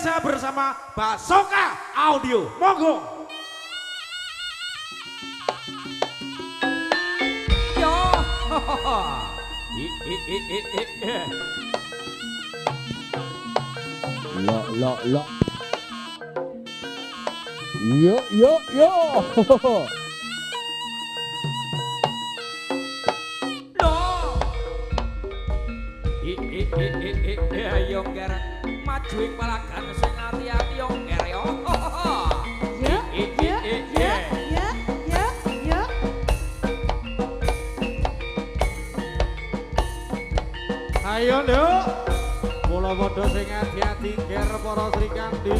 Indonesia bersama Basoka Audio. Monggo. Yo. Lo. Yo. Yo nger maju ing palagan sing ati-ati yo nger yo. Ya. Ayo nduk. Mula padha sing ati-ati nger para Sri Kandi.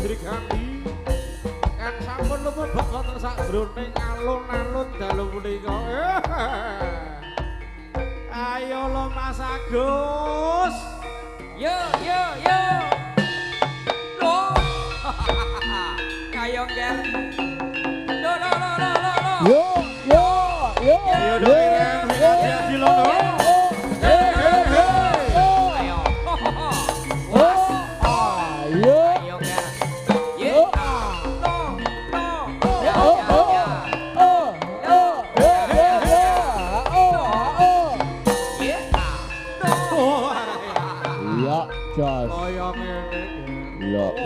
Kan sampun lumebet wonten sakjroning alun-alun dalu punika. Ayo lo Mas Agus. Yo. Lo. Kayo nger. Lo. Yo. Ayo dong kan sing ati-ati lo. Ayo. Yo. Ayo nger. Ye. Ya, jos. Kaya ngene. Lo.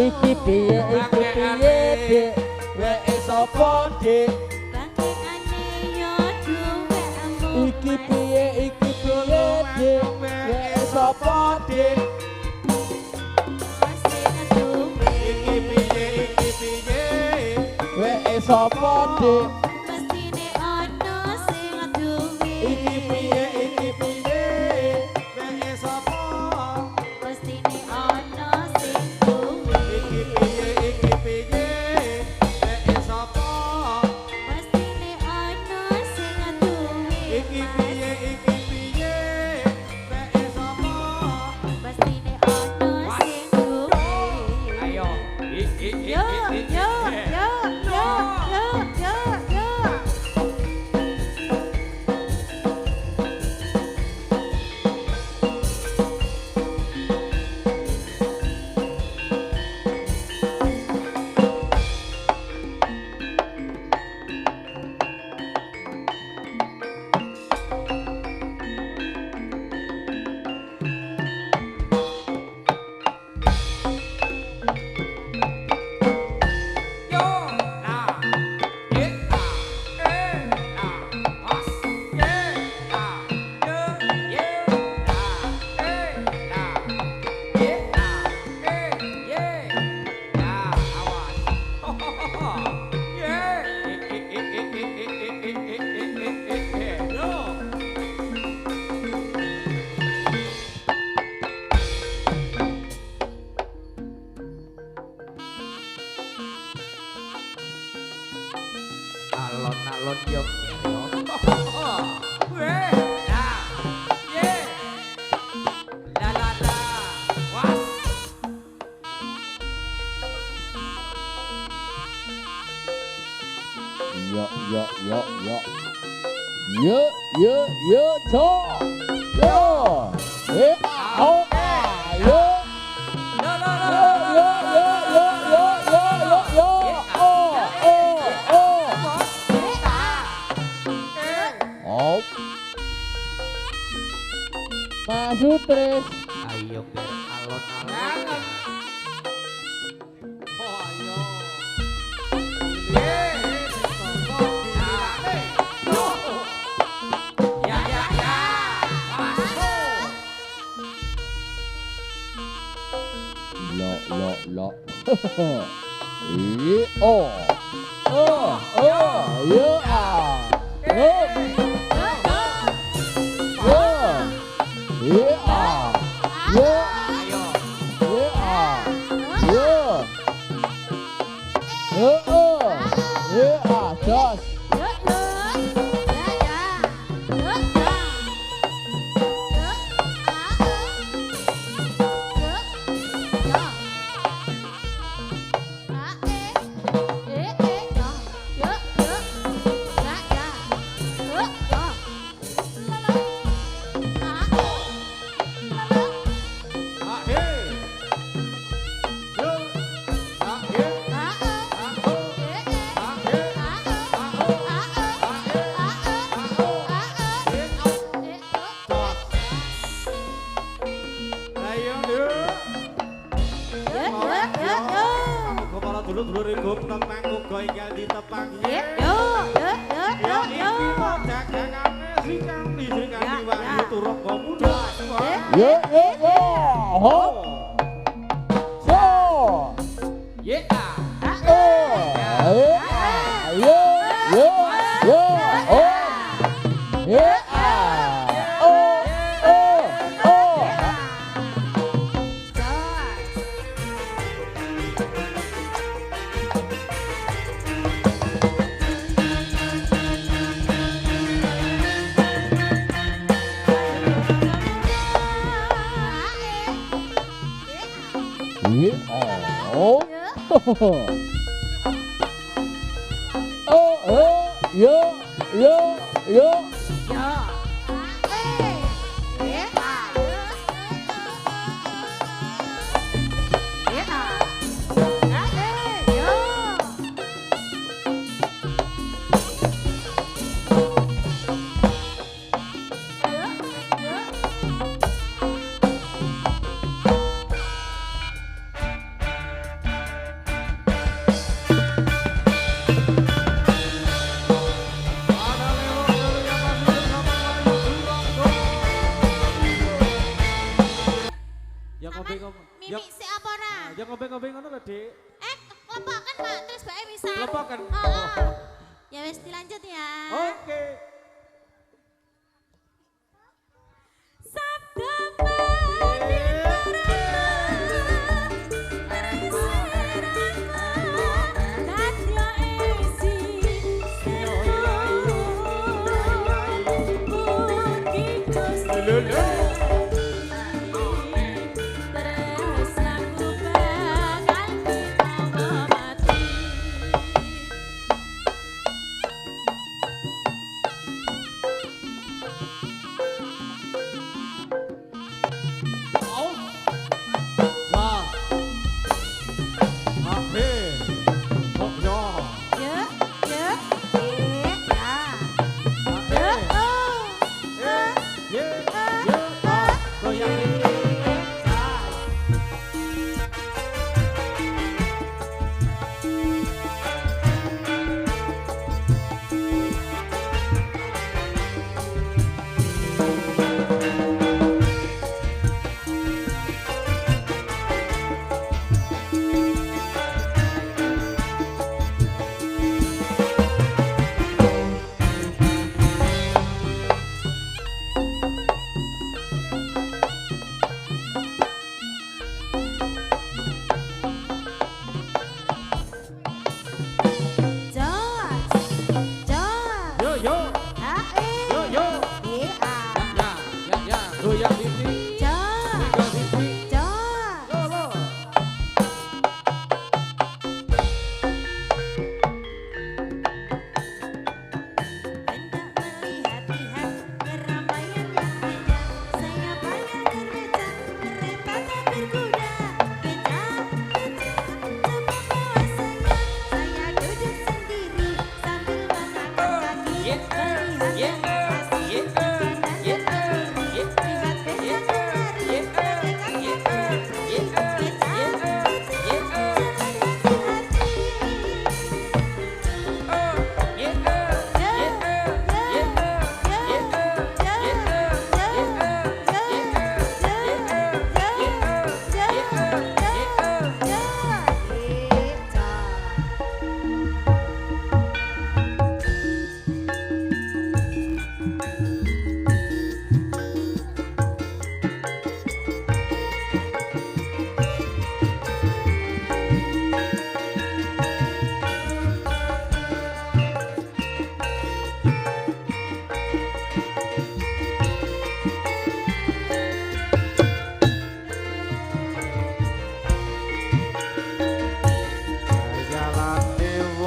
Iki piye Dek? Wek sapa Dek? Iki piye Dek? Wek sapa Dek? Iki piye Wek sapa Dek? Mestine ana sing duwe. Iki piye wek sapa? Mestine ana sing duwe. Iki piye wek alon-alon yo kero. Weh, ya. Ye. La la la. Was. Yo yo yo yo. Yo yo yo cho. Yo. Oh. Yo. La la la. Yo yo yo yo yo yo yo yo. Oh oh oh. Oh. Masuk terus. Ayo ger alon-alon. Oh ayo. Ya ya ya. Lo lo lo. Oh. Oh oh yo ah. Oh. Yeah. Yeah. Ayo. Yeah. Yeah. Yeah. Just. Dulur-dulur iku tepang uga ingkang ditepang. Yo yo Ya iki mau dagangane Srikandi Wahyu Turangga Muda. Yeah. Ho. So. Yeah. Oh. Yo. Yo. Oh. Yeah. Oh. Oh. Yo. Mimi si apa ora? Ya ngombe-ngombe ngono lho, Dik. Lepokan Pak, terus bae bisa. Lepokan? Ya wis dilanjut ya. Oke. Sabda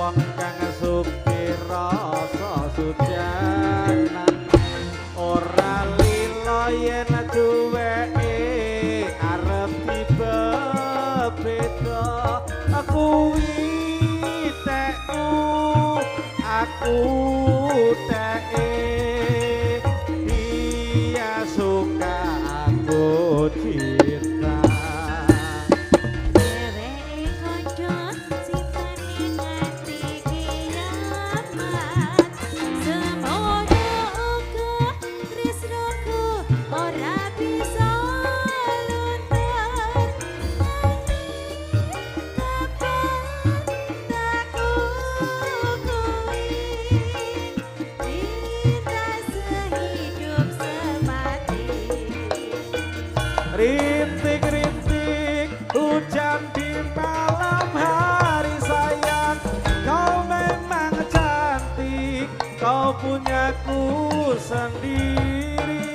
wong kang sugih rasa sujanan ora lila yen duweke arep tiba beda aku tekku aku teke dia suka aku cinta Dheweke kanca sipane nganti kiamat. Semoga uga tresnaku ora bisa luntur. Rintik-rintik hujan di malam hari sayang kau memang cantik kau punyaku sendiri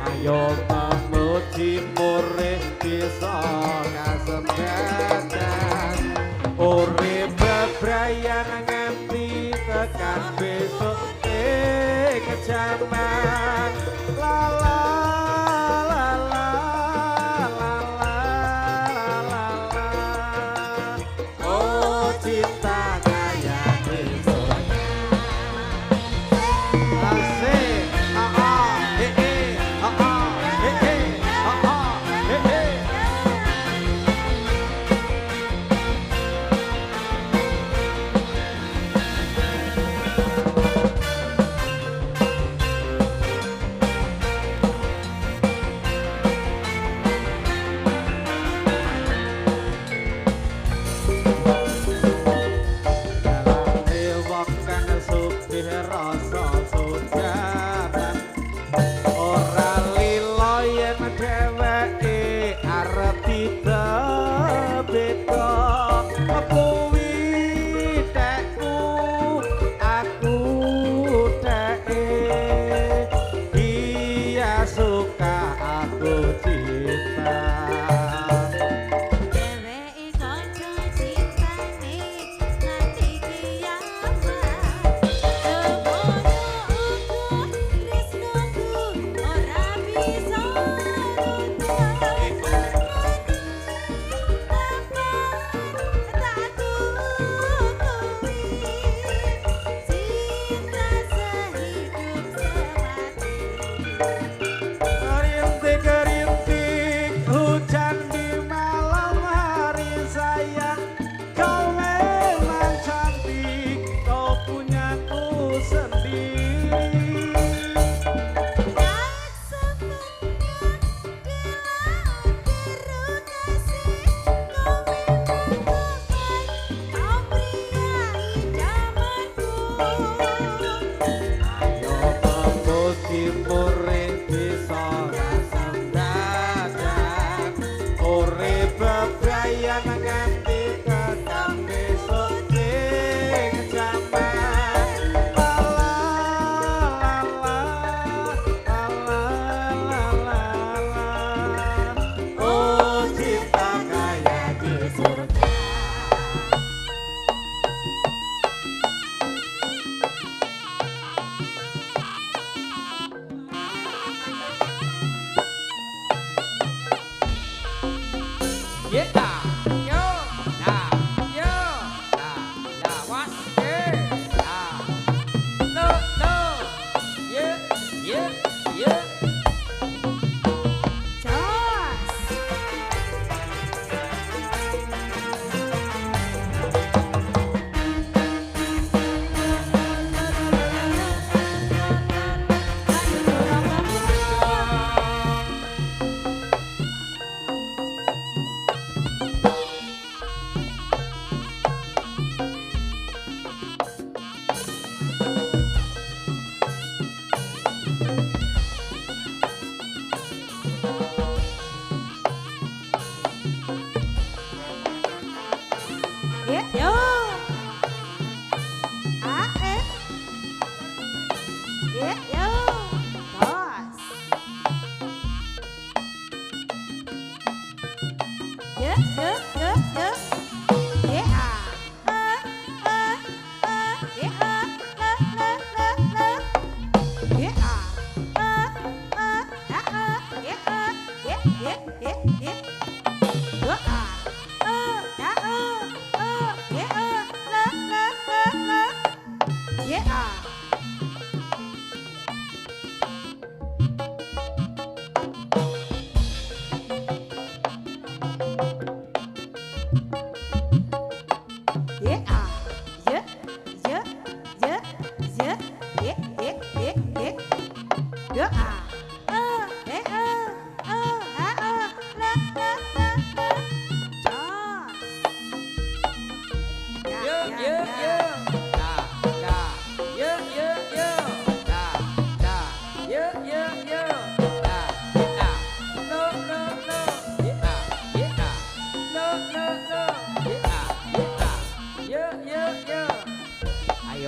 ayo memuji murih bisa kasembadan urip bebrayan nganti tekan besok kejaman la la la la la la la la oh cinta kaya besoknya asik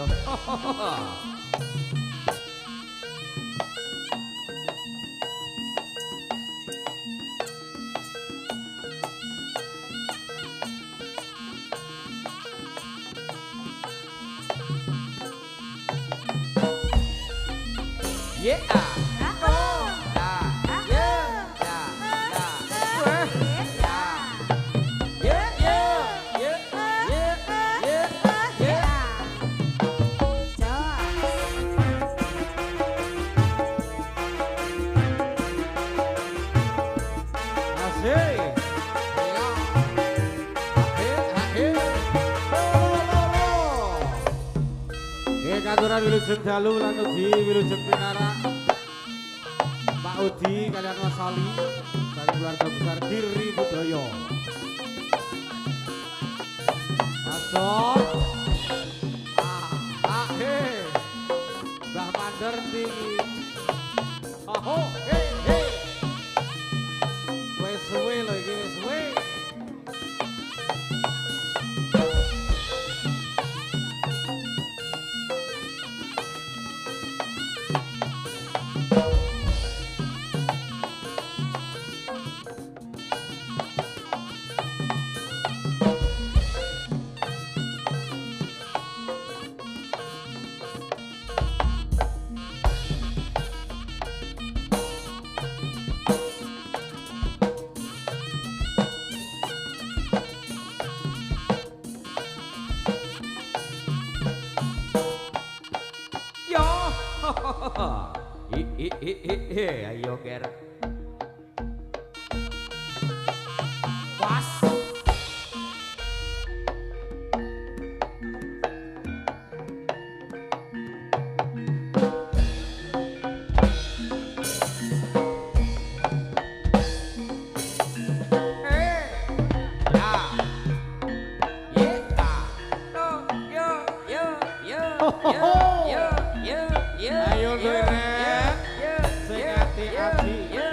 ayo. Yeah. Katuran Wilujeng Dalu lan ugi Wilujeng Pinara Pak Udi kalian Mas Sali dari keluarga besar Giri Budaya Masuk Mbah Mandar tinggi Aho hei hei wes suwe lho iki wes suwe Ayo ger. Pas. Ayo Beren sing ati-ati Ayo.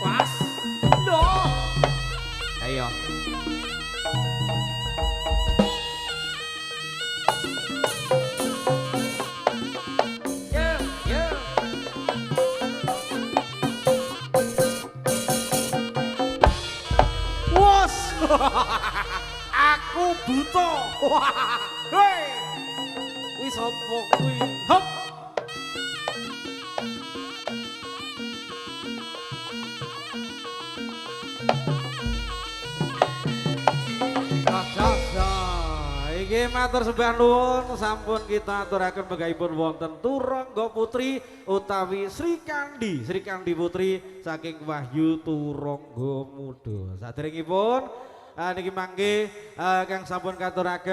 Pas. No. Ayo. Wos aku buta hei wis apa kuwi hop Iki matur sembah nuwun sampun kita aturaken penggaipun wonten Turangga Putri utawi Sri Kandi Putri saking Wahyu Turangga Muda. Saderengipun niki mangke kang sampun katuraken